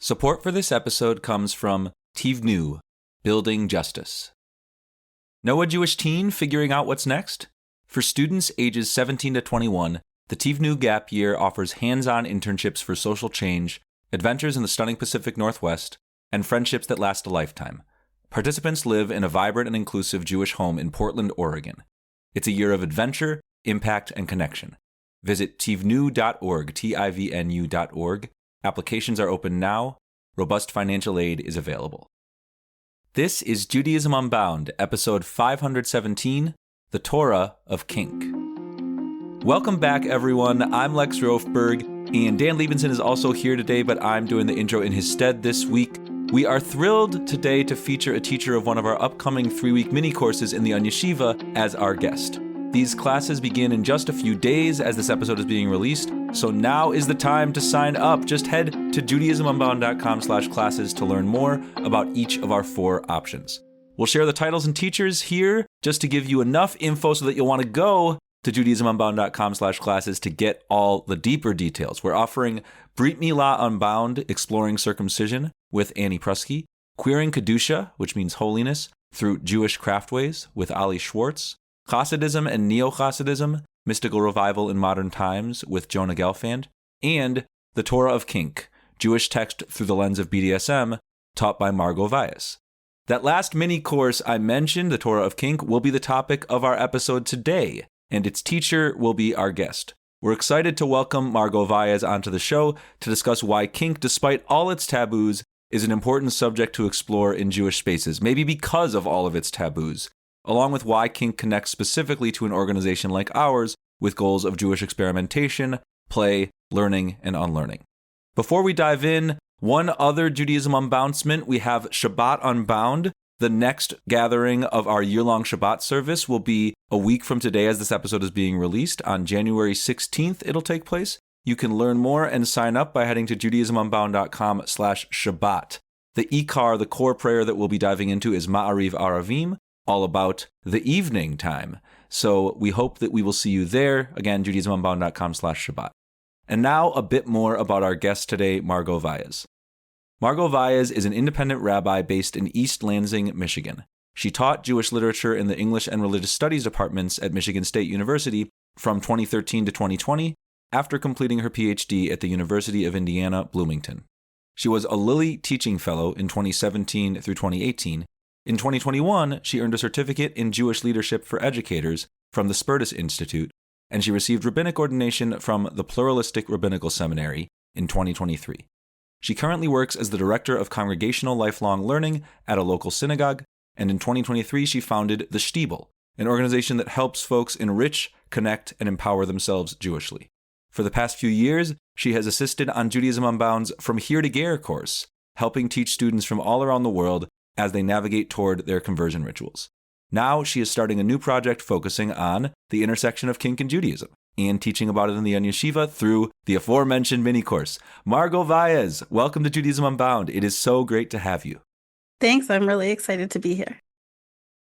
Support for this episode comes from Tivnu, Building Justice. Know a Jewish teen figuring out what's next? For students ages 17 to 21, the Tivnu Gap Year offers hands-on internships for social change, adventures in the stunning Pacific Northwest, and friendships that last a lifetime. Participants live in a vibrant and inclusive Jewish home in Portland, Oregon. It's a year of adventure, impact, and connection. Visit tivnu.org, Tivnu.org. Applications are open now. Robust financial aid is available. This is Judaism Unbound, episode 517, The Torah of Kink. Welcome back, everyone. I'm Lex Rofberg, and Dan Liebenson is also here today, but I'm doing the intro in his stead this week. We are thrilled today to feature a teacher of one of our upcoming 3-week mini-courses in the Onion Yeshiva as our guest. These classes begin in just a few days as this episode is being released, so now is the time to sign up. Just head to judaismunbound.com/classes to learn more about each of our 4 options. We'll share the titles and teachers here just to give you enough info so that you'll want to go to judaismunbound.com/classes to get all the deeper details. We're offering Brit Milah Unbound, Exploring Circumcision with Annie Prusky, Queering Kedusha, which means holiness, through Jewish Craftways with Ali Schwartz, Hasidism and Neo-Hasidism, Mystical Revival in Modern Times with Jonah Gelfand, and The Torah of Kink, Jewish Text Through the Lens of BDSM, taught by Margot Valles. That last mini-course I mentioned, The Torah of Kink, will be the topic of our episode today, and its teacher will be our guest. We're excited to welcome Margot Valles onto the show to discuss why kink, despite all its taboos, is an important subject to explore in Jewish spaces, maybe because of all of its taboos, along with why kink connects specifically to an organization like ours with goals of Jewish experimentation, play, learning, and unlearning. Before we dive in, one other Judaism Unbouncement, we have Shabbat Unbound. The next gathering of our year-long Shabbat service will be a week from today as this episode is being released. On January 16th, it'll take place. You can learn more and sign up by heading to judaismunbound.com/Shabbat. The Ikar, the core prayer that we'll be diving into, is Ma'ariv Aravim, all about the evening time. So we hope that we will see you there. Again, judaismunbound.com/Shabbat. And now a bit more about our guest today, Margot Valles. Margot Valles is an independent rabbi based in East Lansing, Michigan. She taught Jewish literature in the English and Religious Studies departments at Michigan State University from 2013 to 2020, after completing her PhD at the University of Indiana, Bloomington. She was a Lilly Teaching Fellow in 2017 through 2018. In 2021, she earned a certificate in Jewish leadership for educators from the Spertus Institute, and she received rabbinic ordination from the Pluralistic Rabbinical Seminary in 2023. She currently works as the Director of Congregational Lifelong Learning at a local synagogue, and in 2023 she founded the Shtiebel, an organization that helps folks enrich, connect, and empower themselves Jewishly. For the past few years, she has assisted on Judaism Unbound's From Here to Ger course, helping teach students from all around the world as they navigate toward their conversion rituals. Now she is starting a new project focusing on the intersection of kink and Judaism, and teaching about it in the Onion Yeshiva through the aforementioned mini-course. Margot Valles, welcome to Judaism Unbound. It is so great to have you. Thanks. I'm really excited to be here.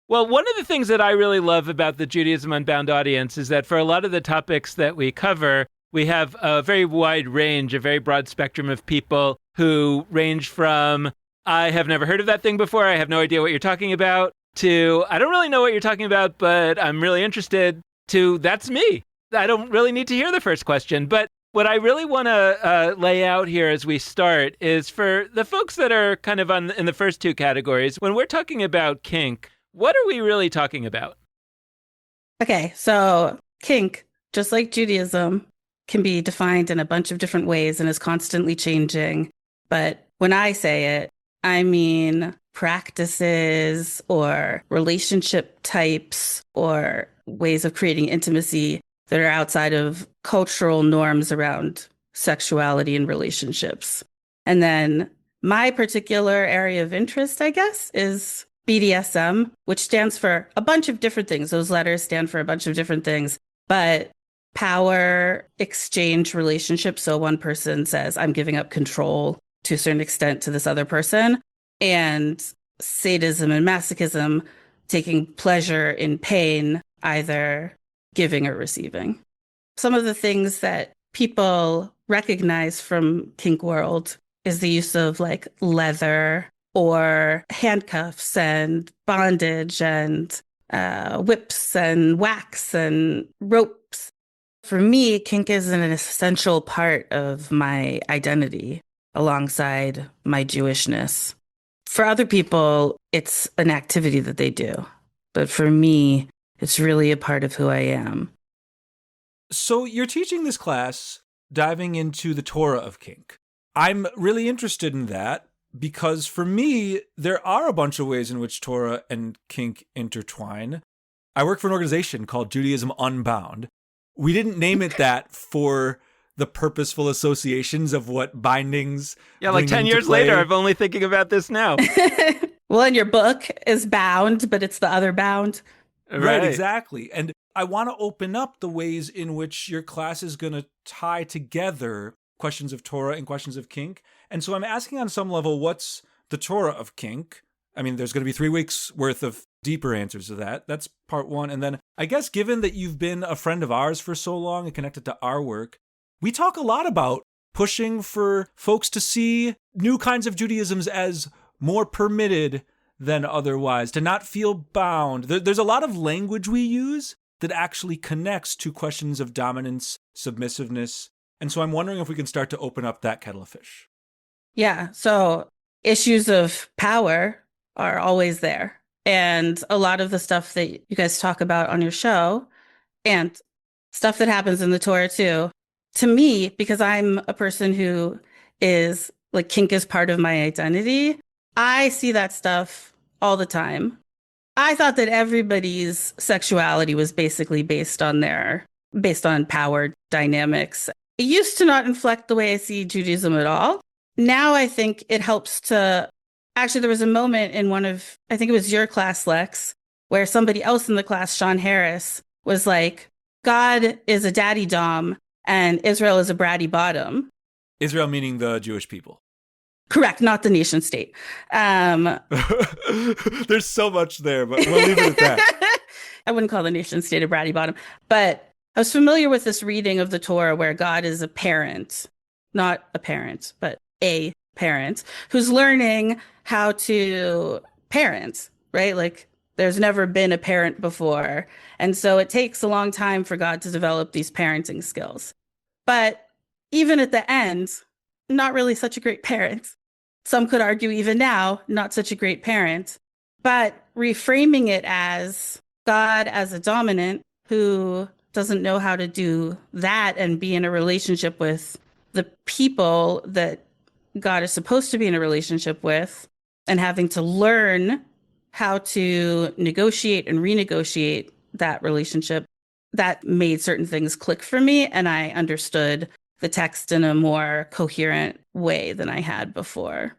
Well, one of the things that I really love about the Judaism Unbound audience is that for a lot of the topics that we cover, we have a very wide range, a very broad spectrum of people who range from, I have never heard of that thing before, I have no idea what you're talking about, to, I don't really know what you're talking about, but I'm really interested, to, that's me. I don't really need to hear the first question. But what I really want to lay out here as we start is for the folks that are kind of in the first 2 categories, when we're talking about kink, what are we really talking about? Okay, so kink, just like Judaism, can be defined in a bunch of different ways and is constantly changing. But when I say it, I mean practices or relationship types or ways of creating intimacy that are outside of cultural norms around sexuality and relationships. And then my particular area of interest, I guess, is BDSM, which stands for a bunch of different things. Those letters stand for a bunch of different things, but power exchange relationships. So one person says, I'm giving up control to a certain extent to this other person. And sadism and masochism, taking pleasure in pain, either giving or receiving. Some of the things that people recognize from kink world is the use of like leather or handcuffs and bondage and whips and wax and ropes. For me, kink is an essential part of my identity alongside my Jewishness. For other people, it's an activity that they do. But for me, it's really a part of who I am. So you're teaching this class diving into the Torah of kink. I'm really interested in that because for me, there are a bunch of ways in which Torah and kink intertwine. I work for an organization called Judaism Unbound. We didn't name it that for the purposeful associations of what bindings. Yeah, like 10 years later, I'm only thinking about this now. Well, and your book is bound, but it's the other bound. Right, exactly. And I want to open up the ways in which your class is going to tie together questions of Torah and questions of kink. And so I'm asking on some level, what's the Torah of kink? I mean, there's going to be 3 weeks worth of deeper answers to that. That's part one. And then I guess given that you've been a friend of ours for so long and connected to our work, we talk a lot about pushing for folks to see new kinds of Judaisms as more permitted than otherwise, to not feel bound. There's a lot of language we use that actually connects to questions of dominance, submissiveness. And so I'm wondering if we can start to open up that kettle of fish. Yeah. So issues of power are always there. And a lot of the stuff that you guys talk about on your show and stuff that happens in the Torah too, to me, because I'm a person who is like kink is part of my identity, I see that stuff all the time. I thought that everybody's sexuality was basically based on power dynamics. It used to not inflect the way I see Judaism at all. Now I think it helps to, actually there was a moment in I think it was your class, Lex, where somebody else in the class, Sean Harris, was like, God is a daddy dom and Israel is a bratty bottom. Israel meaning the Jewish people. Correct, not the nation state. There's so much there, but we'll leave it at that. I wouldn't call the nation state a bratty bottom, but I was familiar with this reading of the Torah where God is a parent, not a parent, but a parent who's learning how to parent, right? Like there's never been a parent before. And so it takes a long time for God to develop these parenting skills. But even at the end, not really such a great parent. Some could argue even now, not such a great parent, but reframing it as God as a dominant who doesn't know how to do that and be in a relationship with the people that God is supposed to be in a relationship with, and having to learn how to negotiate and renegotiate that relationship, that made certain things click for me. And I understood the text in a more coherent way than I had before.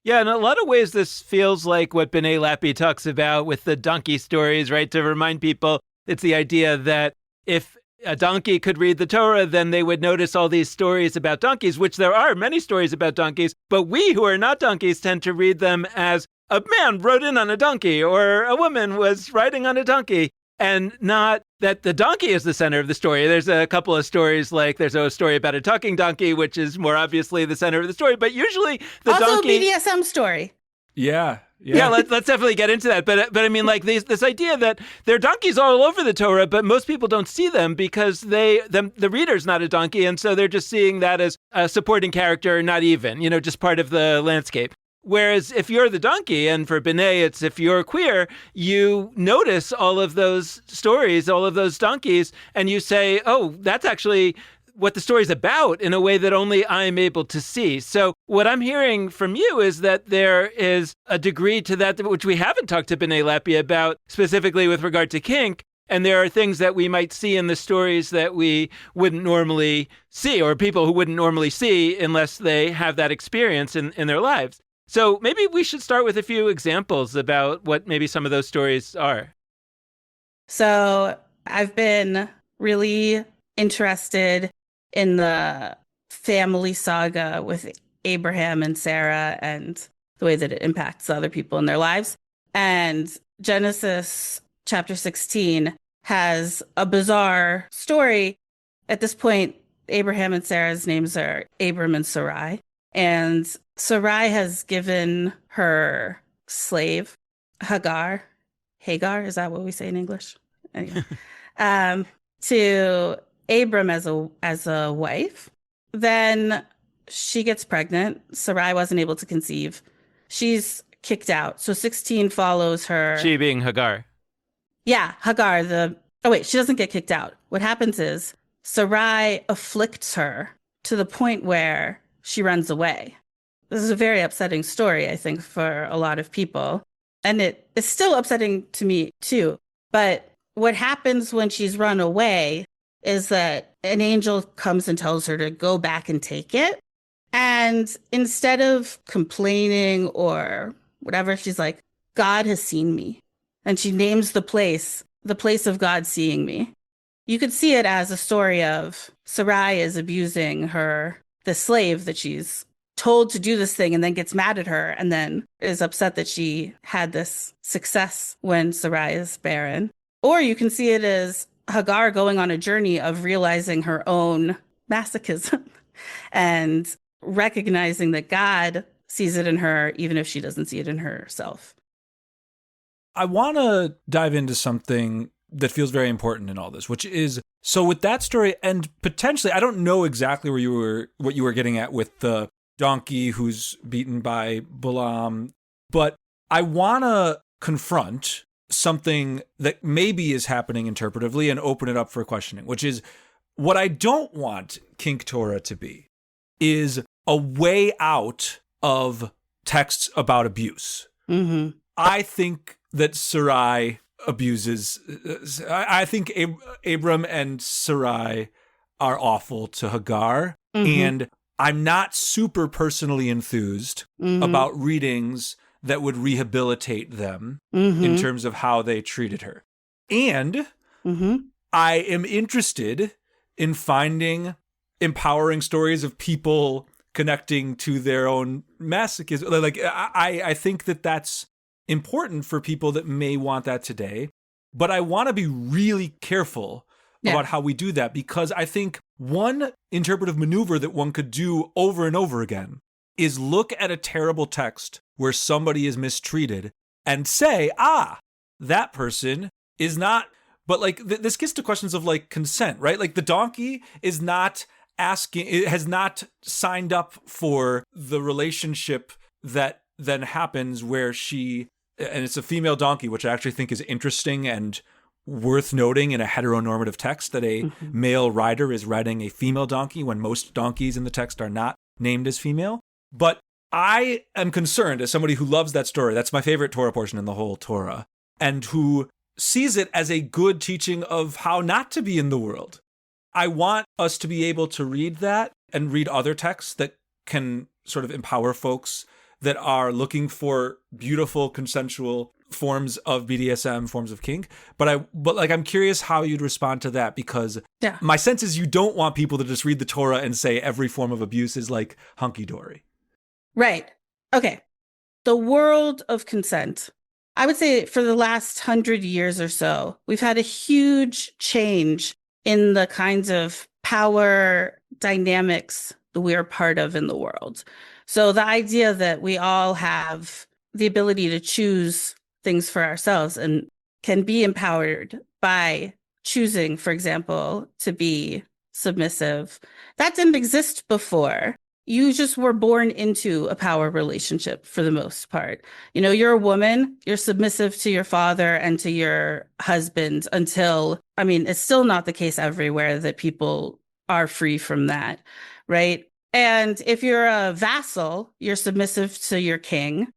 Yeah, in a lot of ways, this feels like what B'nai Lappi talks about with the donkey stories, right? To remind people, it's the idea that if a donkey could read the Torah, then they would notice all these stories about donkeys, which there are many stories about donkeys, but we who are not donkeys tend to read them as a man rode in on a donkey or a woman was riding on a donkey, and not that the donkey is the center of the story. There's a couple of stories, like there's a story about a talking donkey, which is more obviously the center of the story, but usually the also donkey... Also BDSM story. Yeah. Let's definitely get into that. But I mean, like this idea that there are donkeys all over the Torah, but most people don't see them because the reader's not a donkey, and so they're just seeing that as a supporting character, not even, just part of the landscape. Whereas if you're the donkey, and for B'nai, it's if you're queer, you notice all of those stories, all of those donkeys, and you say, oh, that's actually what the story's about in a way that only I'm able to see. So what I'm hearing from you is that there is a degree to that which we haven't talked to B'nai Lappi about, specifically with regard to kink. And there are things that we might see in the stories that we wouldn't normally see, or people who wouldn't normally see unless they have that experience in their lives. So maybe we should start with a few examples about what maybe some of those stories are. So I've been really interested in the family saga with Abraham and Sarah and the way that it impacts other people in their lives. And Genesis chapter 16 has a bizarre story. At this point, Abraham and Sarah's names are Abram and Sarai. And Sarai has given her slave, Hagar, is that what we say in English? Anyway, um, to Abram as a wife. Then she gets pregnant. Sarai wasn't able to conceive. She's kicked out. So 16 follows her. She being Hagar. Yeah, Hagar, oh wait, she doesn't get kicked out. What happens is Sarai afflicts her to the point where she runs away. This is a very upsetting story, I think, for a lot of people. And it is still upsetting to me too. But what happens when she's run away is that an angel comes and tells her to go back and take it. And instead of complaining or whatever, she's like, God has seen me. And she names the place of God seeing me. You could see it as a story of Sarai is abusing the slave that she's told to do this thing and then gets mad at her and then is upset that she had this success when Sarai is barren. Or you can see it as Hagar going on a journey of realizing her own masochism and recognizing that God sees it in her, even if she doesn't see it in herself. I want to dive into something that feels very important in all this, which is, so with that story, and potentially, I don't know exactly what you were getting at with the donkey who's beaten by Balaam, but I want to confront something that maybe is happening interpretively and open it up for questioning, which is what I don't want Kink Torah to be is a way out of texts about abuse. Mm-hmm. I think that Sarai abuses. I think Abram and Sarai are awful to Hagar, and I'm not super personally enthused about readings that would rehabilitate them in terms of how they treated her. And I am interested in finding empowering stories of people connecting to their own masochism. Like, I think that that's important for people that may want that today. But I want to be really careful about how we do that, because I think one interpretive maneuver that one could do over and over again is look at a terrible text where somebody is mistreated and say, that person is not, but like this gets to questions of like consent, right? Like the donkey is not asking, it has not signed up for the relationship that then happens where and it's a female donkey, which I actually think is interesting and worth noting in a heteronormative text, that a male rider is riding a female donkey when most donkeys in the text are not named as female. But I am concerned, as somebody who loves that story, that's my favorite Torah portion in the whole Torah, and who sees it as a good teaching of how not to be in the world. I want us to be able to read that and read other texts that can sort of empower folks that are looking for beautiful consensual forms of BDSM, forms of kink. But I'm curious how you'd respond to that, because my sense is you don't want people to just read the Torah and say every form of abuse is like hunky-dory. Right. Okay. The world of consent. I would say for the last 100 years or so, we've had a huge change in the kinds of power dynamics that we are part of in the world. So the idea that we all have the ability to choose things for ourselves and can be empowered by choosing, for example, to be submissive, that didn't exist before. You just were born into a power relationship for the most part. You know, you're a woman, you're submissive to your father and to your husband until, it's still not the case everywhere that people are free from that, right? And if you're a vassal, you're submissive to your king.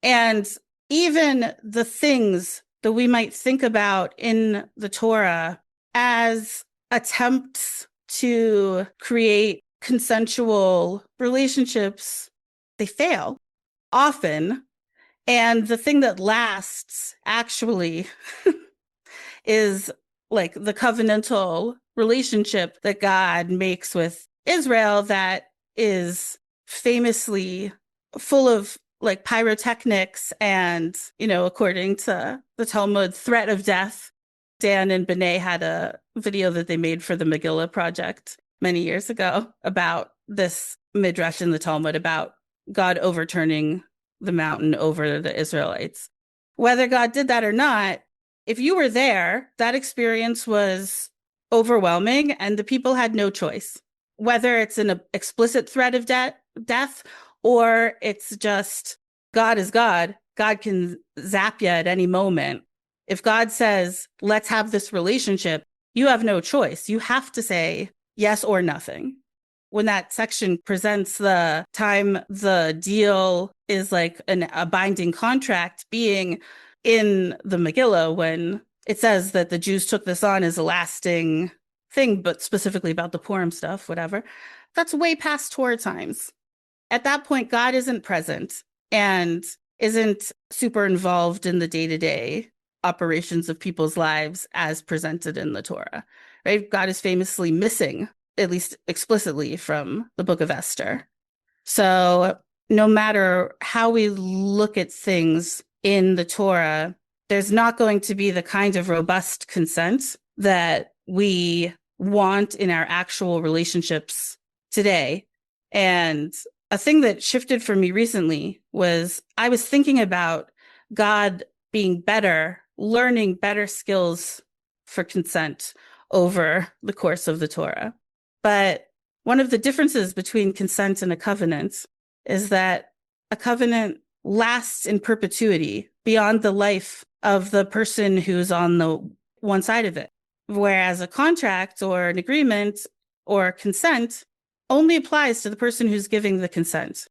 And even the things that we might think about in the Torah as attempts to create consensual relationships, they fail often. And the thing that lasts actually is like the covenantal relationship that God makes with Israel, that is famously full of like pyrotechnics and, according to the Talmud, threat of death. Dan and Benet had a video that they made for the Megillah Project many years ago about this midrash in the Talmud about God overturning the mountain over the Israelites. Whether God did that or not, if you were there, that experience was overwhelming and the people had no choice. Whether it's an explicit threat of death or it's just God is God, God can zap you at any moment. If God says, let's have this relationship, you have no choice. You have to say yes or nothing. When that section presents the time the deal is like a binding contract being in the Megillah, when it says that the Jews took this on as a lasting thing, but specifically about the Purim stuff, whatever, that's way past Torah times. At that point, God isn't present and isn't super involved in the day-to-day operations of people's lives as presented in the Torah, right? God is famously missing, at least explicitly, from the book of Esther. So no matter how we look at things in the Torah, there's not going to be the kind of robust consent that we want in our actual relationships today. And a thing that shifted for me recently was I was thinking about God being better, learning better skills for consent over the course of the Torah. But one of the differences between consent and a covenant is that a covenant lasts in perpetuity beyond the life of the person who's on the one side of it. Whereas a contract or an agreement or consent only applies to the person who's giving the consent.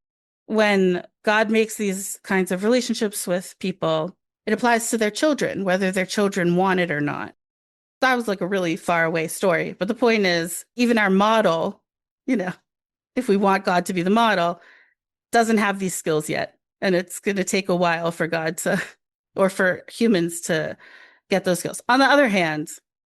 When God makes these kinds of relationships with people, it applies to their children, whether their children want it or not. That was like a really far away story. But the point is, even our model, if we want God to be the model, doesn't have these skills yet. And it's going to take a while for God to, or for humans to get those skills. On the other hand,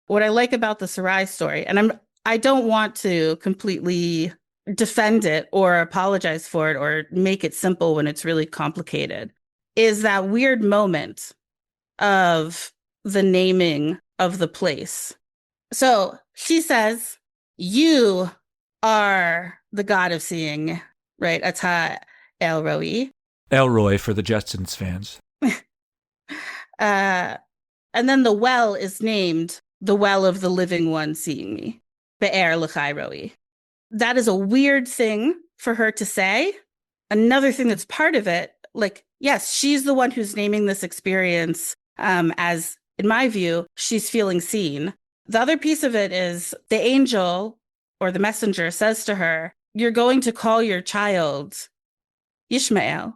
what I like about the Sarai story, and I don't want to completely defend it or apologize for it or make it simple when it's really complicated, is that weird moment of the naming of the place. So she says, you are the God of seeing, right? Ata El Roi. Elroy for the Jetsons fans. And then the well is named the well of the living one seeing me. Be'er l'chai roi. That is a weird thing for her to say. Another thing that's part of it, like, yes, she's the one who's naming this experience as, in my view, she's feeling seen. The other piece of it is the angel or the messenger says to her, you're going to call your child Ishmael.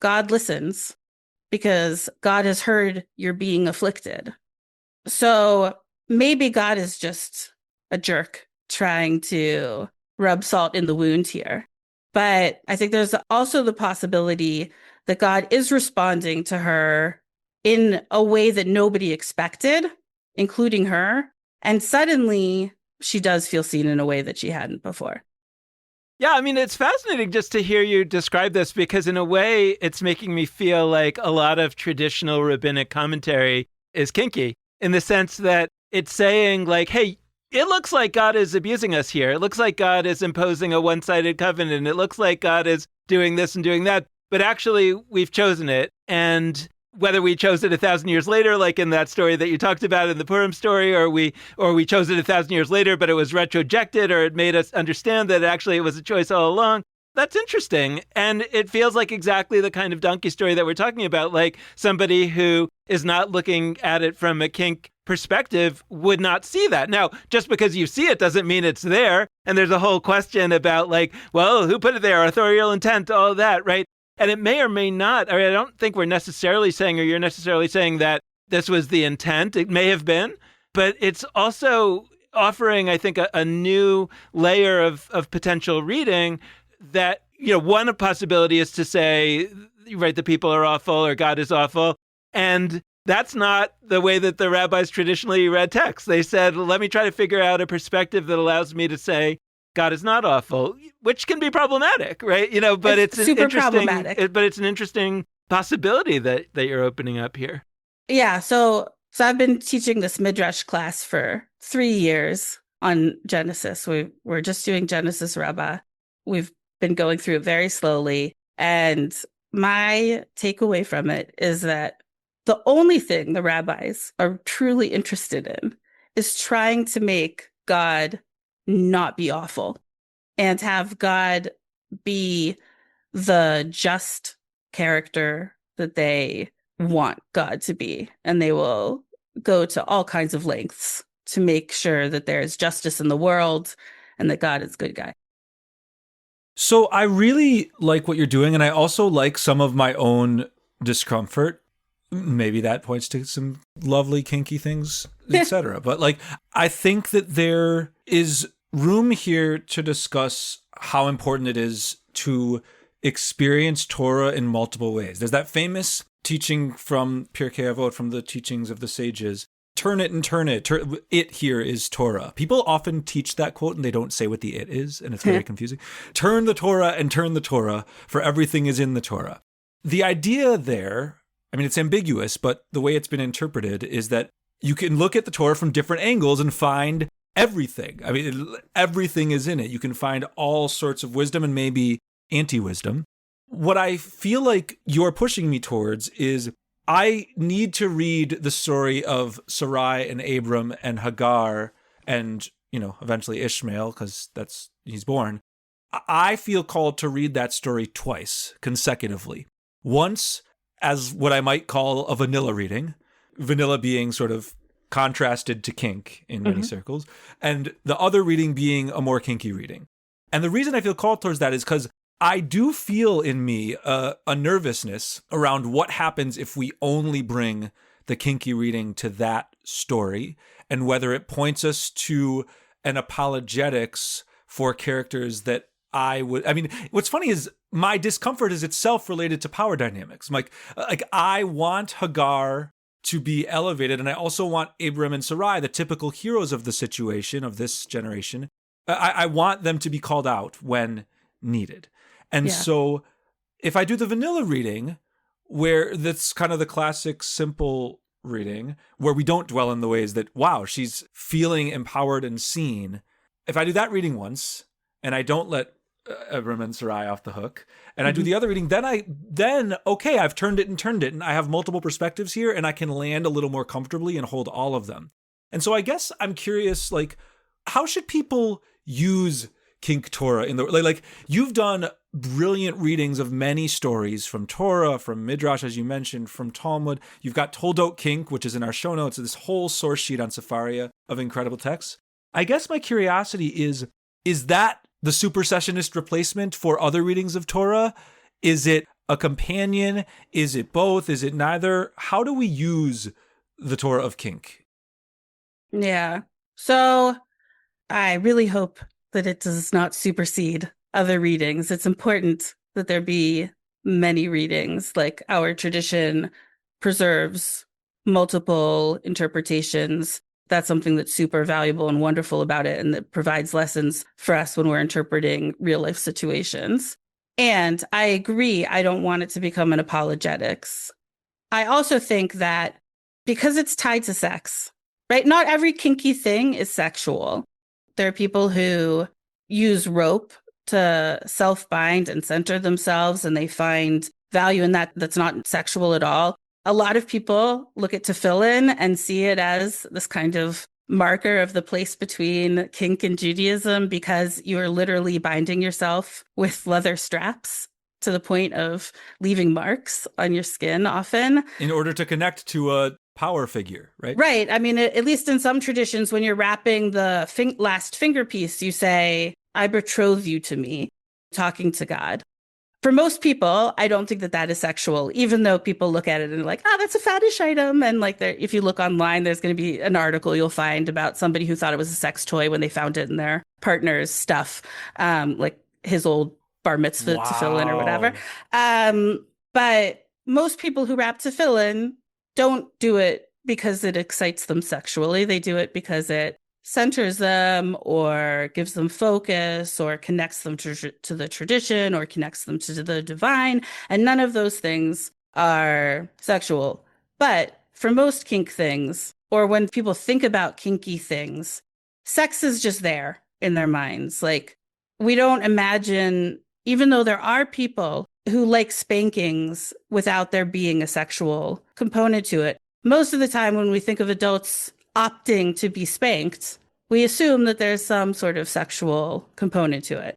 God listens because God has heard you're being afflicted. So maybe God is just a jerk trying to rub salt in the wound here. But I think there's also the possibility that God is responding to her in a way that nobody expected, including her. And suddenly she does feel seen in a way that she hadn't before. Yeah, I mean, it's fascinating just to hear you describe this because in a way it's making me feel like a lot of traditional rabbinic commentary is kinky in the sense that it's saying like, hey, it looks like God is abusing us here. It looks like God is imposing a one-sided covenant. It looks like God is doing this and doing that. But actually, we've chosen it. And whether we chose it 1,000 years later, like in that story that you talked about in the Purim story, or we chose it 1,000 years later, but it was retrojected, or it made us understand that actually it was a choice all along. That's interesting. And it feels like exactly the kind of donkey story that we're talking about, like somebody who is not looking at it from a kink perspective would not see that. Now, just because you see it doesn't mean it's there. And there's a whole question about like, well, who put it there? Authorial intent, all of that, right? And it may or may not. I don't think we're necessarily saying, or you're necessarily saying that this was the intent. It may have been, but it's also offering, I think, a new layer of potential reading that, one possibility is to say, right, the people are awful or God is awful. And that's not the way that the rabbis traditionally read texts. They said, let me try to figure out a perspective that allows me to say God is not awful, which can be problematic, right? But it's super problematic. But it's an interesting possibility that you're opening up here. Yeah. So I've been teaching this Midrash class for 3 years on Genesis. We're just doing Genesis Rabbah. we've been going through it very slowly. And my takeaway from it is that the only thing the rabbis are truly interested in is trying to make God not be awful and have God be the just character that they want God to be. And they will go to all kinds of lengths to make sure that there's justice in the world and that God is a good guy. So I really like what you're doing, and I also like some of my own discomfort. Maybe that points to some lovely kinky things, etc. But like, I think that there is room here to discuss how important it is to experience Torah in multiple ways. There's that famous teaching from Pirkei Avot, from the teachings of the sages. Turn it and turn it. It here is Torah. People often teach that quote and they don't say what the it is, and it's very confusing. Turn the Torah and turn the Torah, for everything is in the Torah. The idea there, I mean, it's ambiguous, but the way it's been interpreted is that you can look at the Torah from different angles and find everything. I mean, everything is in it. You can find all sorts of wisdom and maybe anti-wisdom. What I feel like you're pushing me towards is I need to read the story of Sarai and Abram and Hagar and, eventually Ishmael, because he's born. I feel called to read that story twice consecutively. Once as what I might call a vanilla reading, vanilla being sort of contrasted to kink in many circles, and the other reading being a more kinky reading. And the reason I feel called towards that is because I do feel in me a nervousness around what happens if we only bring the kinky reading to that story, and whether it points us to an apologetics for characters that what's funny is my discomfort is itself related to power dynamics. Like I want Hagar to be elevated, and I also want Abram and Sarai, the typical heroes of the situation of this generation. I want them to be called out when needed. And so if I do the vanilla reading, where that's kind of the classic simple reading, where we don't dwell in the ways that, wow, she's feeling empowered and seen. If I do that reading once, and I don't let Abram and Sarai off the hook, and I do the other reading, then okay, I've turned it, and I have multiple perspectives here, and I can land a little more comfortably and hold all of them. And so I guess I'm curious, like, how should people use Kink Torah in the like you've done brilliant readings of many stories from Torah, from Midrash, as you mentioned, from Talmud. You've got Toldot Kink, which is in our show notes, this whole source sheet on Sefaria of incredible texts. I guess my curiosity is that the supersessionist replacement for other readings of Torah? Is it a companion? Is it both? Is it neither? How do we use the Torah of Kink? Yeah. So I really hope that it does not supersede other readings. It's important that there be many readings. Like, our tradition preserves multiple interpretations. That's something that's super valuable and wonderful about it, and that provides lessons for us when we're interpreting real life situations. And I agree, I don't want it to become an apologetics. I also think that because it's tied to sex, right? Not every kinky thing is sexual. There are people who use rope to self-bind and center themselves, and they find value in that that's not sexual at all. A lot of people look at tefillin and see it as this kind of marker of the place between kink and Judaism, because you're literally binding yourself with leather straps to the point of leaving marks on your skin often. In order to connect to a power figure, right? Right. I mean, at least in some traditions, when you're wrapping the last finger piece, you say, I betroth you to me, talking to God. For most people, I don't think that that is sexual, even though people look at it and are like, that's a fetish item. And like, if you look online, there's going to be an article you'll find about somebody who thought it was a sex toy when they found it in their partner's stuff, like his old bar mitzvah tefillin or whatever. But most people who wrap tefillin don't do it because it excites them sexually. They do it because it centers them or gives them focus or connects them to the tradition or connects them to the divine. And none of those things are sexual. But for most kink things, or when people think about kinky things, sex is just there in their minds. Like, we don't imagine, even though there are people who like spankings without there being a sexual component to it, most of the time when we think of adults opting to be spanked, we assume that there's some sort of sexual component to it.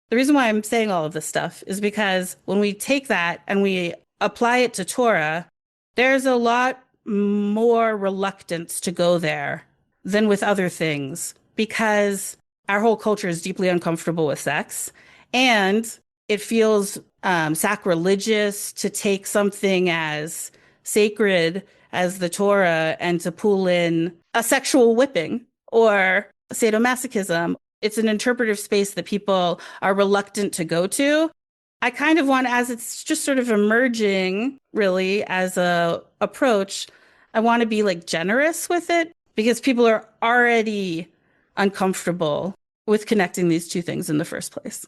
The reason why I'm saying all of this stuff is because when we take that and we apply it to Torah, there's a lot more reluctance to go there than with other things, because our whole culture is deeply uncomfortable with sex, and it feels sacrilegious to take something as sacred as the Torah and to pull in a sexual whipping or sadomasochism. It's an interpretive space that people are reluctant to go to. I kind of want, as it's just sort of emerging really as a approach, I want to be like generous with it, because people are already uncomfortable with connecting these two things in the first place.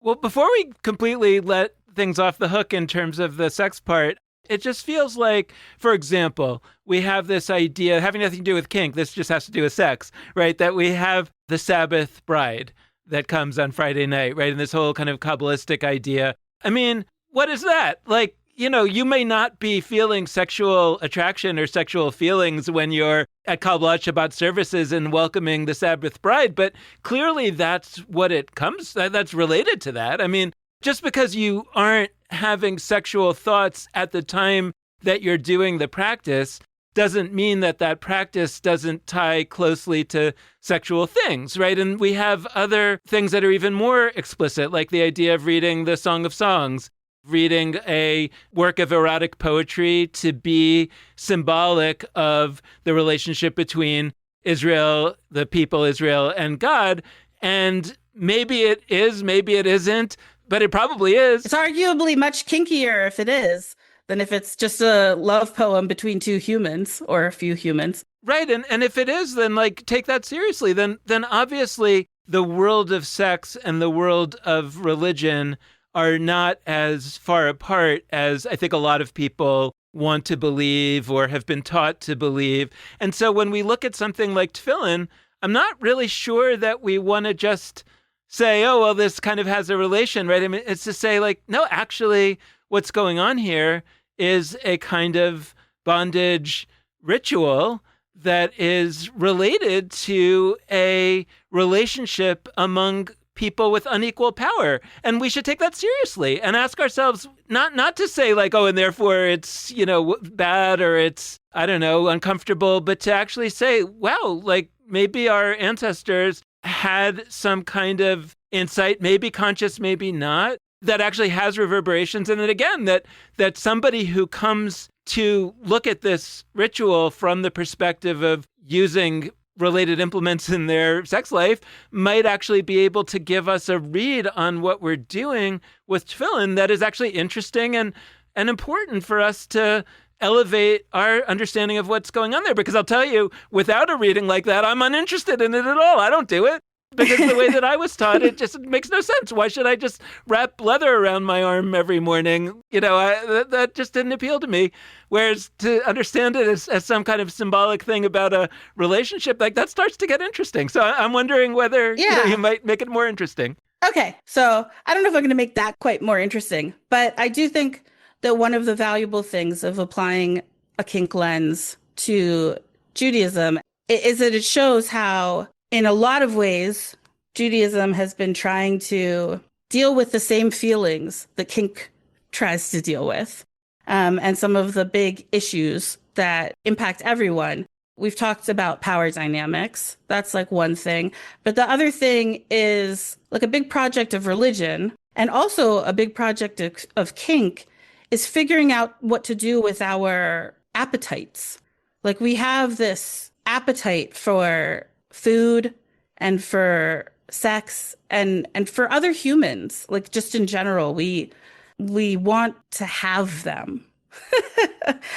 Well, before we completely let things off the hook in terms of the sex part, it just feels like, for example, we have this idea having nothing to do with kink. This just has to do with sex, right? That we have the Sabbath bride that comes on Friday night, right? And this whole kind of Kabbalistic idea. I mean, what is that? Like, you know, you may not be feeling sexual attraction or sexual feelings when you're at Kabbalat Shabbat services and welcoming the Sabbath bride, but clearly that's what it comes, that's related to that. I mean, just because you aren't having sexual thoughts at the time that you're doing the practice doesn't mean that that practice doesn't tie closely to sexual things, right? And we have other things that are even more explicit, like the idea of reading the Song of Songs, reading a work of erotic poetry to be symbolic of the relationship between Israel, the people Israel, and God. And maybe it is, maybe it isn't, but it probably is. It's arguably much kinkier if it is than if it's just a love poem between two humans or a few humans. Right. And if it is, then like take that seriously. Then obviously the world of sex and the world of religion are not as far apart as I think a lot of people want to believe or have been taught to believe. And so when we look at something like tefillin, I'm not really sure that we want to just say, oh, well, this kind of has a relation, right? I mean, it's to say like, no, actually what's going on here is a kind of bondage ritual that is related to a relationship among people with unequal power. And we should take that seriously and ask ourselves, not to say like, oh, and therefore it's, you know, bad or it's, I don't know, uncomfortable, but to actually say, wow, like maybe our ancestors had some kind of insight, maybe conscious, maybe not, that actually has reverberations. And then again, that somebody who comes to look at this ritual from the perspective of using related implements in their sex life might actually be able to give us a read on what we're doing with tefillin that is actually interesting and important for us to elevate our understanding of what's going on there. Because I'll tell you, without a reading like that, I'm uninterested in it at all. I don't do it. Because the way that I was taught, it just makes no sense. Why should I just wrap leather around my arm every morning? You know, that just didn't appeal to me. Whereas to understand it as some kind of symbolic thing about a relationship, like that starts to get interesting. So I'm wondering whether you might make it more interesting. Okay, so I don't know if I'm going to make that quite more interesting, but I do think that one of the valuable things of applying a kink lens to Judaism is that it shows how, in a lot of ways, Judaism has been trying to deal with the same feelings that kink tries to deal with, and some of the big issues that impact everyone. We've talked about power dynamics. That's like one thing. But the other thing is like a big project of religion, and also a big project of kink is figuring out what to do with our appetites. Like we have this appetite for food and for sex and for other humans, like just in general, we want to have them,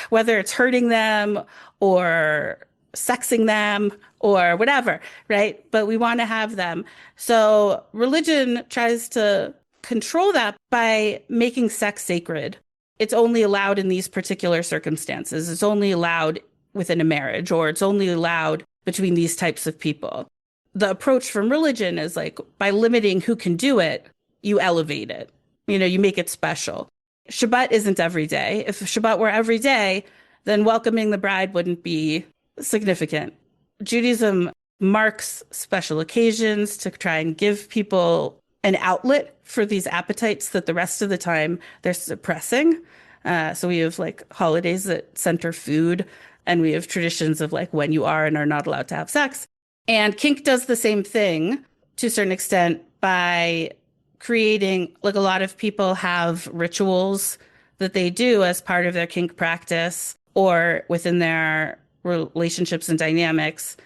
whether it's hurting them or sexing them or whatever, right? But we want to have them. So religion tries to control that by making sex sacred. It's only allowed in these particular circumstances. It's only allowed within a marriage, or it's only allowed between these types of people. the approach from religion is like by limiting who can do it, you elevate it. You make it special. Shabbat isn't every day. If Shabbat were every day, then welcoming the bride wouldn't be significant. Judaism marks special occasions to try and give people an outlet for these appetites that the rest of the time they're suppressing. So we have like holidays that center food, and we have traditions of like when you are and are not allowed to have sex. And kink does the same thing to a certain extent by creating, like a lot of people have rituals that they do as part of their kink practice or within their relationships and dynamics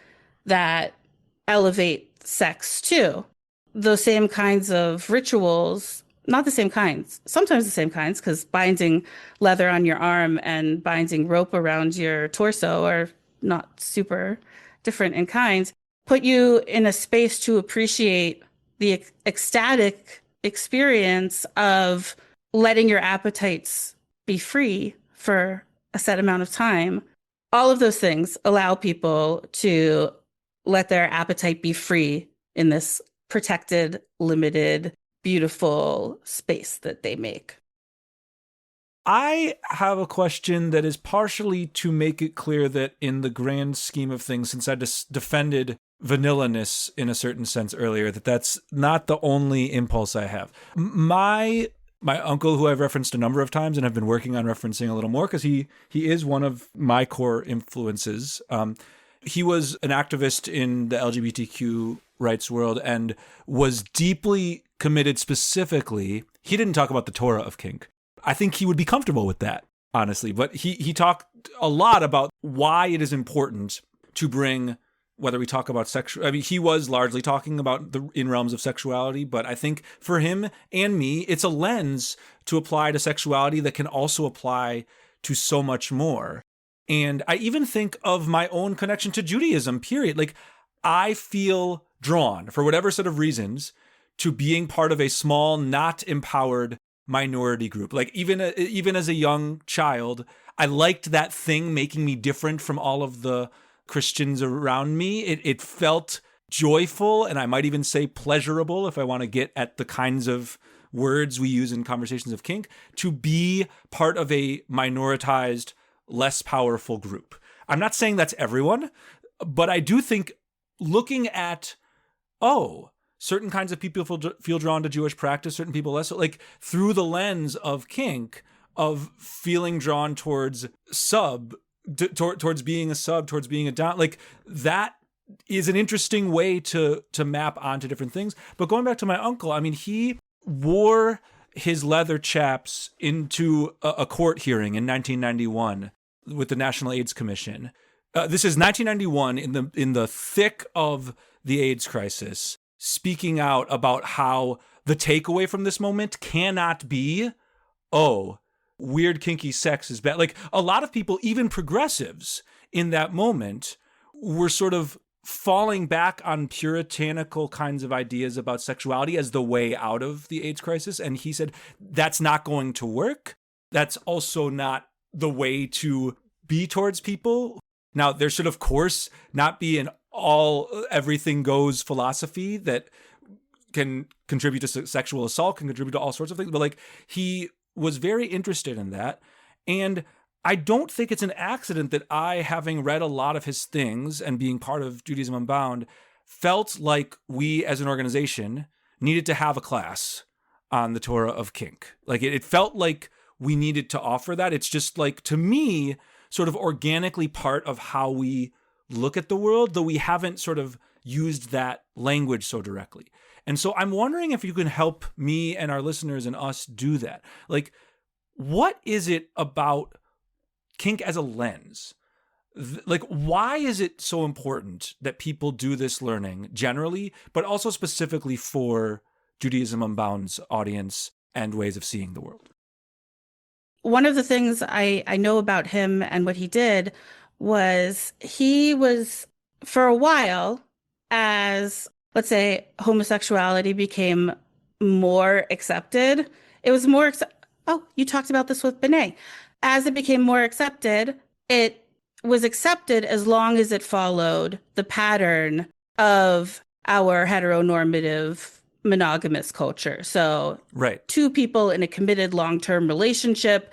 that elevate sex too. Those same kinds of rituals, not the same kinds, sometimes the same kinds, because binding leather on your arm and binding rope around your torso are not super different in kind, put you in a space to appreciate the ecstatic experience of letting your appetites be free for a set amount of time. All of those things allow people to let their appetite be free in this protected, limited, beautiful space that they make. I have a question that is partially to make it clear that in the grand scheme of things, since I defended vanilla-ness in a certain sense earlier, that's not the only impulse I have. My uncle, who I've referenced a number of times and have been working on referencing a little more because he is one of my core influences. He was an activist in the LGBTQ rights world and was deeply committed specifically. He didn't talk about the Torah of kink. I think he would be comfortable with that, honestly. But he talked a lot about why it is important to bring, whether we talk about sexual, I mean, he was largely talking about in realms of sexuality, but I think for him and me, it's a lens to apply to sexuality that can also apply to so much more. And I even think of my own connection to Judaism, period. Like, I feel drawn, for whatever set of reasons, to being part of a small, not empowered minority group. Like, even as a young child, I liked that thing making me different from all of the Christians around me. It felt joyful, and I might even say pleasurable, if I want to get at the kinds of words we use in conversations of kink, to be part of a minoritized, less powerful group. I'm not saying that's everyone, but I do think looking at, certain kinds of people feel drawn to Jewish practice, certain people less, like through the lens of kink, of feeling drawn towards towards being a sub, towards being a dom, like that is an interesting way to map onto different things. But going back to my uncle, I mean, he wore his leather chaps into a court hearing in 1991 with the National AIDS Commission. This is 1991 in the thick of the AIDS crisis, speaking out about how the takeaway from this moment cannot be, weird kinky sex is bad. Like, a lot of people, even progressives in that moment, were sort of falling back on puritanical kinds of ideas about sexuality as the way out of the AIDS crisis. And he said, that's not going to work. That's also not the way to be towards people. Now, there should, of course, not be an everything goes philosophy that can contribute to sexual assault, can contribute to all sorts of things. But like, he was very interested in that. And I don't think it's an accident that I, having read a lot of his things and being part of Judaism Unbound, felt like we as an organization needed to have a class on the Torah of kink. Like, it felt like we needed to offer that. It's just like, to me, sort of organically part of how we look at the world, though we haven't sort of used that language so directly. And so I'm wondering if you can help me and our listeners and us do that. Like, what is it about kink as a lens? Like, why is it so important that people do this learning generally, but also specifically for Judaism Unbound's audience and ways of seeing the world? One of the things I know about him and what he did was he was, for a while, as, let's say, homosexuality became more accepted, it was more, you talked about this with Benet. As it became more accepted, it was accepted as long as it followed the pattern of our heteronormative monogamous culture. So Right. two people in a committed long-term relationship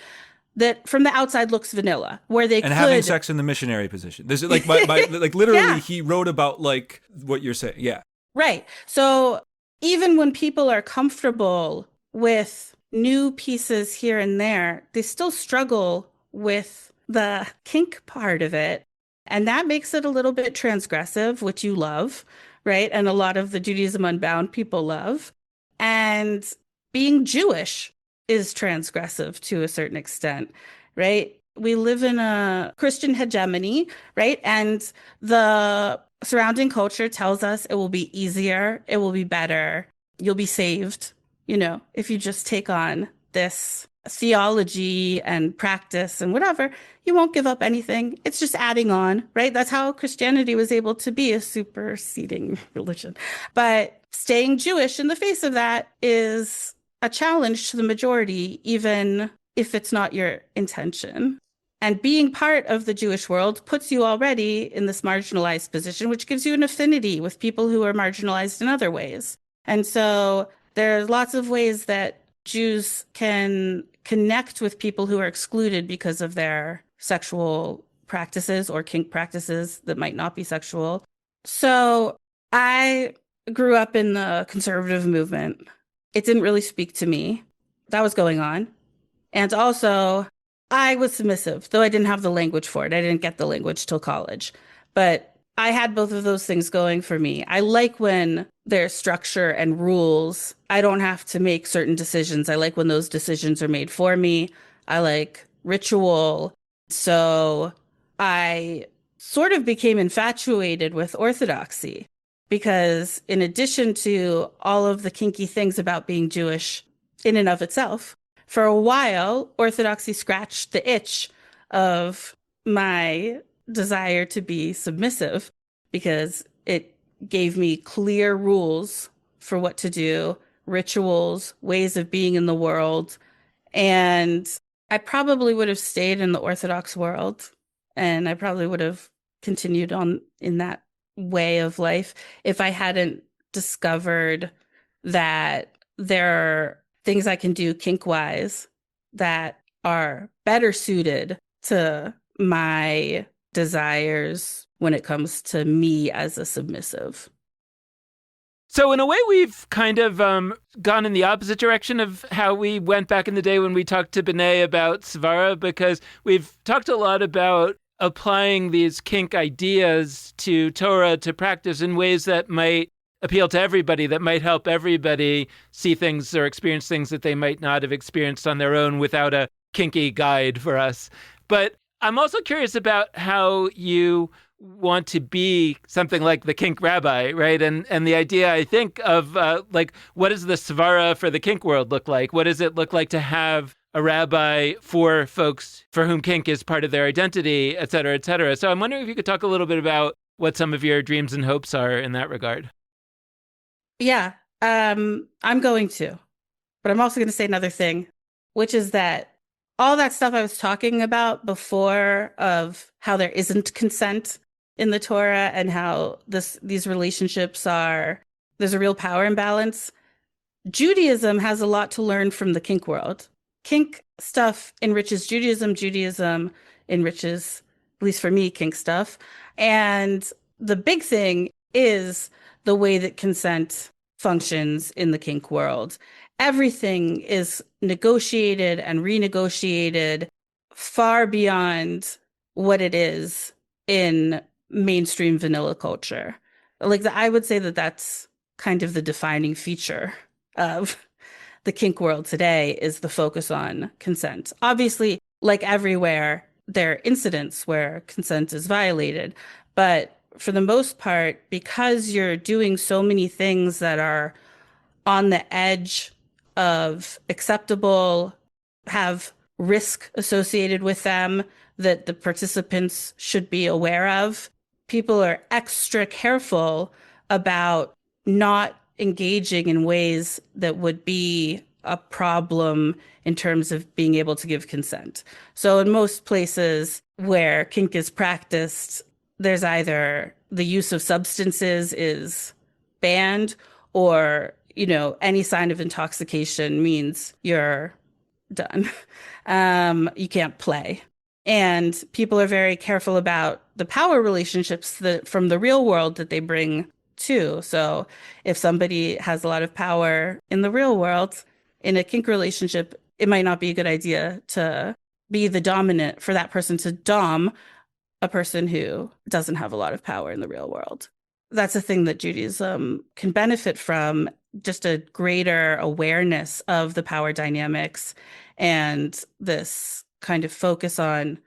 that from the outside looks vanilla, where they And could having sex in the missionary position. This is like like literally Yeah. he wrote about like what you're saying. Yeah. Right. So even when people are comfortable with new pieces here and there, they still struggle with the kink part of it. And that makes it a little bit transgressive, which you love, right? And a lot of the Judaism Unbound people love. And being Jewish is transgressive to a certain extent, right? We live in a Christian hegemony, right? And the surrounding culture tells us it will be easier, it will be better, you'll be saved, if you just take on this theology and practice and whatever, you won't give up anything. It's just adding on, right? That's how Christianity was able to be a superseding religion. But staying Jewish in the face of that is a challenge to the majority, even if it's not your intention. And being part of the Jewish world puts you already in this marginalized position, which gives you an affinity with people who are marginalized in other ways. And so there's lots of ways that Jews can connect with people who are excluded because of their sexual practices or kink practices that might not be sexual. So I grew up in the conservative movement. It didn't really speak to me. That was going on. And also, I was submissive, though I didn't have the language for it. I didn't get the language till college. But I had both of those things going for me. I like when there's structure and rules. I don't have to make certain decisions. I like when those decisions are made for me. I like ritual. So I sort of became infatuated with orthodoxy because in addition to all of the kinky things about being Jewish in and of itself, for a while, orthodoxy scratched the itch of my desire to be submissive because it gave me clear rules for what to do, rituals, ways of being in the world. And I probably would have stayed in the Orthodox world and I probably would have continued on in that way of life if I hadn't discovered that there are things I can do kink-wise that are better suited to my desires when it comes to me as a submissive. So in a way, we've kind of gone in the opposite direction of how we went back in the day when we talked to B'nai about Svara, because we've talked a lot about applying these kink ideas to Torah, to practice in ways that might appeal to everybody, that might help everybody see things or experience things that they might not have experienced on their own without a kinky guide for us. But I'm also curious about how you want to be something like the kink rabbi, right? And the idea, I think, of like, what does the svara for the kink world look like? What does it look like to have a rabbi for folks for whom kink is part of their identity, et cetera, et cetera? So I'm wondering if you could talk a little bit about what some of your dreams and hopes are in that regard. Yeah, I'm going to, but I'm also going to say another thing, which is that all that stuff I was talking about before of how there isn't consent in the Torah and how these relationships there's a real power imbalance. Judaism has a lot to learn from the kink world. Kink stuff enriches Judaism. Judaism enriches, at least for me, kink stuff. And the big thing is the way that consent functions in the kink world. Everything is negotiated and renegotiated far beyond what it is in mainstream vanilla culture. Like I would say that that's kind of the defining feature of the kink world today is the focus on consent. Obviously, like everywhere, there are incidents where consent is violated, but for the most part, because you're doing so many things that are on the edge of acceptable, have risk associated with them that the participants should be aware of, people are extra careful about not engaging in ways that would be a problem in terms of being able to give consent. So in most places where kink is practiced, there's either the use of substances is banned or, any sign of intoxication means you're done. You can't play. And people are very careful about the power relationships from the real world that they bring too. So if somebody has a lot of power in the real world, in a kink relationship, it might not be a good idea to be the dominant for that person to dom a person who doesn't have a lot of power in the real world. That's a thing that Judaism can benefit from, just a greater awareness of the power dynamics and this kind of focus on,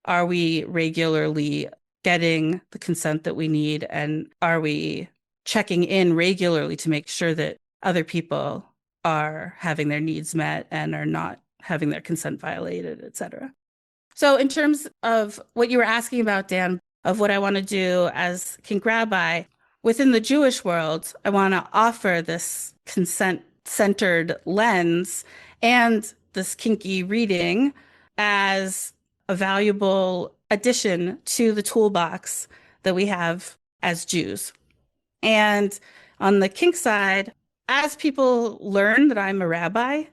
are we regularly getting the consent that we need? And are we checking in regularly to make sure that other people are having their needs met and are not having their consent violated, et cetera. So in terms of what you were asking about, Dan, of what I want to do as kink rabbi, within the Jewish world, I want to offer this consent-centered lens and this kinky reading as a valuable addition to the toolbox that we have as Jews. And on the kink side, as people learn that I'm a rabbi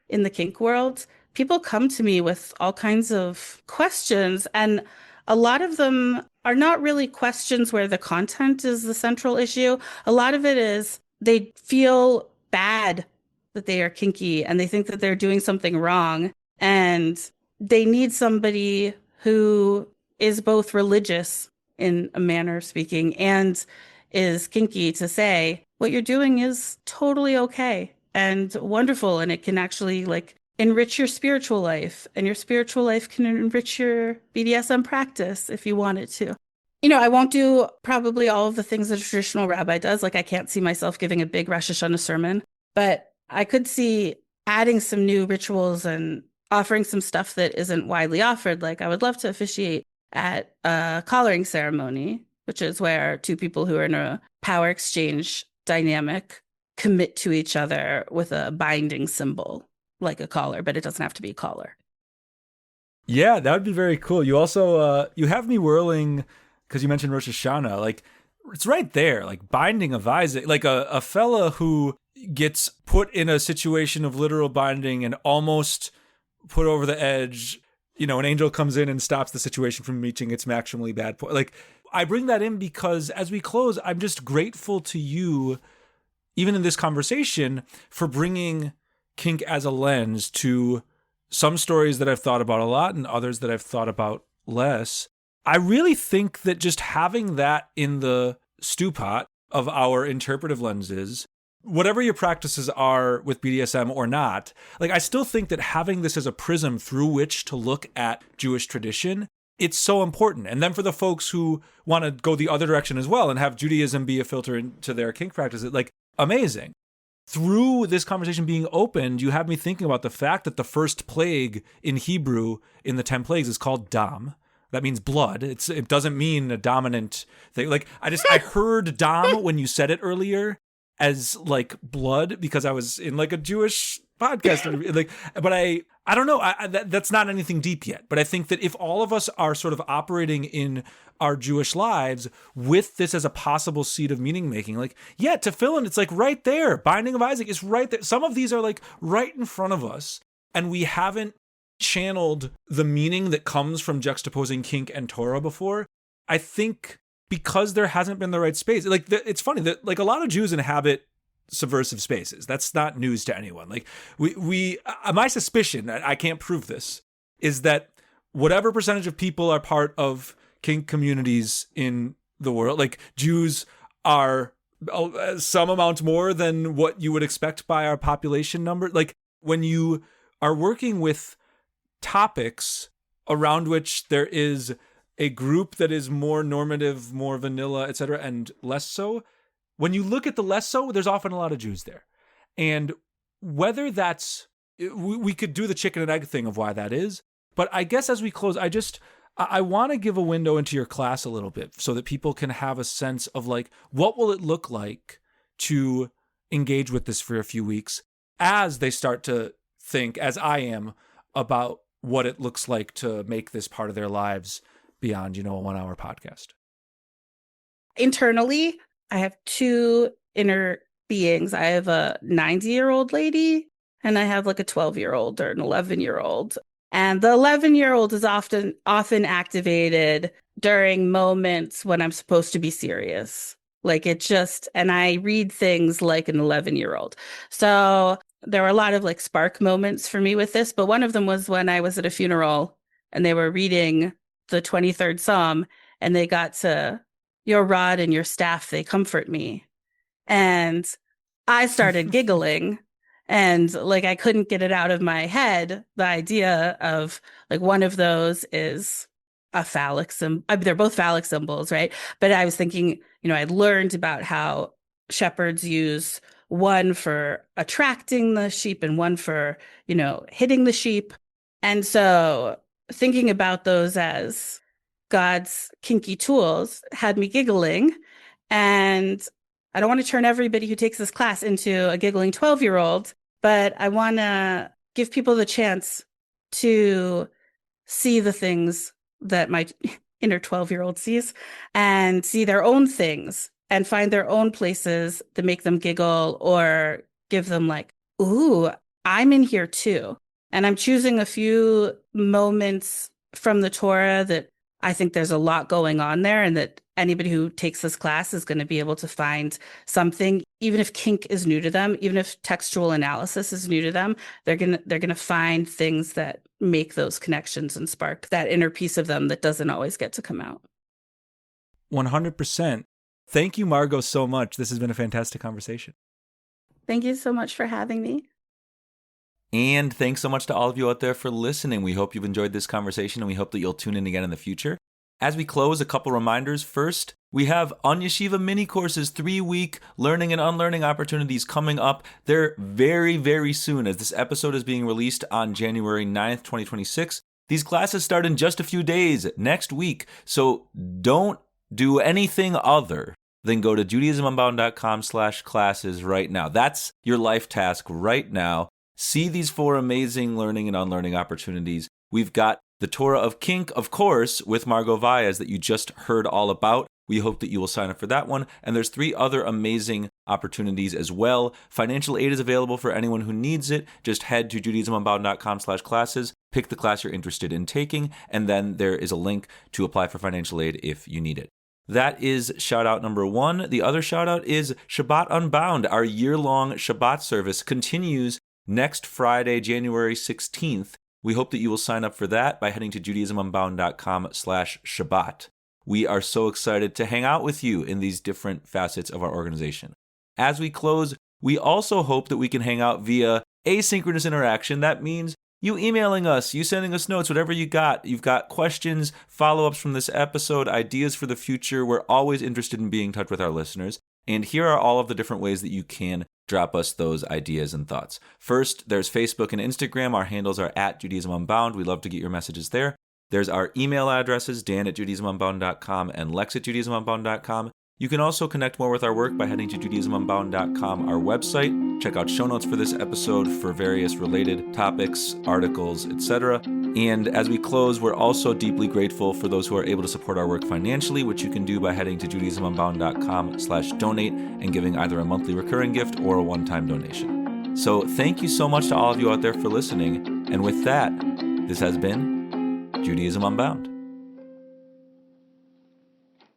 in the kink world, people come to me with all kinds of questions. And a lot of them are not really questions where the content is the central issue. A lot of it is they feel bad that they are kinky and they think that they're doing something wrong. And they need somebody who is both religious in a manner of speaking and is kinky to say, what you're doing is totally okay and wonderful. And it can actually enrich your spiritual life, and your spiritual life can enrich your BDSM practice if you want it to. I won't do probably all of the things that a traditional rabbi does. I can't see myself giving a big Rosh Hashanah sermon, but I could see adding some new rituals and offering some stuff that isn't widely offered. I would love to officiate at a collaring ceremony, which is where two people who are in a power exchange dynamic commit to each other with a binding symbol, like a collar, but it doesn't have to be a collar. Yeah, that would be very cool. You also, you have me whirling, because you mentioned Rosh Hashanah, it's right there, binding of Isaac, a fella who gets put in a situation of literal binding and almost put over the edge. An angel comes in and stops the situation from reaching its maximally bad point. I bring that in because as we close, I'm just grateful to you, even in this conversation, for bringing kink as a lens to some stories that I've thought about a lot and others that I've thought about less. I really think that just having that in the stew pot of our interpretive lenses, whatever your practices are with BDSM or not, I still think that having this as a prism through which to look at Jewish tradition, it's so important. And then for the folks who want to go the other direction as well and have Judaism be a filter into their kink practices, amazing. Through this conversation being opened, you have me thinking about the fact that the first plague in Hebrew in the 10 plagues is called Dam. That means blood. It doesn't mean a dominant thing. I heard Dam when you said it earlier as blood because I was in a Jewish podcast. But I don't know. That's not anything deep yet. But I think that if all of us are sort of operating in our Jewish lives with this as a possible seed of meaning making, to fill in, it's right there. Binding of Isaac is right there. Some of these are right in front of us, and we haven't channeled the meaning that comes from juxtaposing kink and Torah before. I think because there hasn't been the right space. It's funny that a lot of Jews inhabit subversive spaces. That's not news to anyone. My suspicion, I can't prove this, is that whatever percentage of people are part of kink communities in the world, Jews are some amount more than what you would expect by our population number. When you are working with topics around which there is a group that is more normative, more vanilla, etc., and less so, when you look at the less so, there's often a lot of Jews there. And whether that's, we could do the chicken and egg thing of why that is, but I guess as we close, I want to give a window into your class a little bit so that people can have a sense of what will it look like to engage with this for a few weeks as they start to think, as I am, about what it looks like to make this part of their lives beyond, a 1 hour podcast. Internally, I have two inner beings. I have a 90-year-old lady and I have like a 12-year-old or an 11-year-old. And the 11-year-old is often activated during moments when I'm supposed to be serious. Like it just, and I read things like an 11-year-old. So there were a lot of like spark moments for me with this, but one of them was when I was at a funeral and they were reading the 23rd Psalm and they got to your rod and your staff, they comfort me. And I started giggling and like I couldn't get it out of my head. The idea of like one of those is a phallic symbol. I mean, they're both phallic symbols, right? But I was thinking, I learned about how shepherds use one for attracting the sheep and one for, hitting the sheep. And so thinking about those as God's kinky tools had me giggling. And I don't want to turn everybody who takes this class into a giggling 12-year-old, but I want to give people the chance to see the things that my inner 12-year-old sees and see their own things and find their own places that make them giggle or give them like, ooh, I'm in here too. And I'm choosing a few moments from the Torah that I think there's a lot going on there and that anybody who takes this class is going to be able to find something, even if kink is new to them, even if textual analysis is new to them, they're going to find things that make those connections and spark that inner piece of them that doesn't always get to come out. 100%. Thank you, Margot, so much. This has been a fantastic conversation. Thank you so much for having me. And thanks so much to all of you out there for listening. We hope you've enjoyed this conversation and we hope that you'll tune in again in the future. As we close, a couple reminders. First, we have On Yeshiva mini courses, 3-week learning and unlearning opportunities coming up. They're very, very soon, as this episode is being released on January 9th, 2026. These classes start in just a few days next week. So don't do anything other than go to judaismunbound.com/classes right now. That's your life task right now. See these 4 amazing learning and unlearning opportunities. We've got the Torah of Kink, of course, with Margot Valles that you just heard all about. We hope that you will sign up for that one. And there's 3 other amazing opportunities as well. Financial aid is available for anyone who needs it. Just head to judaismunbound.com/classes, pick the class you're interested in taking, and then there is a link to apply for financial aid if you need it. That is shout out number 1. The other shout out is Shabbat Unbound. Our year-long Shabbat service continues next Friday, January 16th. We hope that you will sign up for that by heading to judaismunbound.com/Shabbat. We are so excited to hang out with you in these different facets of our organization. As we close, we also hope that we can hang out via asynchronous interaction. That means you emailing us, you sending us notes, whatever you got. You've got questions, follow-ups from this episode, ideas for the future. We're always interested in being in touch with our listeners. And here are all of the different ways that you can drop us those ideas and thoughts. First, there's Facebook and Instagram. Our handles are @JudaismUnbound. We love to get your messages there. There's our email addresses, dan@judaismunbound.com and lex@judaismunbound.com. You can also connect more with our work by heading to judaismunbound.com, our website. Check out show notes for this episode for various related topics, articles, etc. And as we close, we're also deeply grateful for those who are able to support our work financially, which you can do by heading to judaismunbound.com/donate and giving either a monthly recurring gift or a one-time donation. So thank you so much to all of you out there for listening. And with that, this has been Judaism Unbound.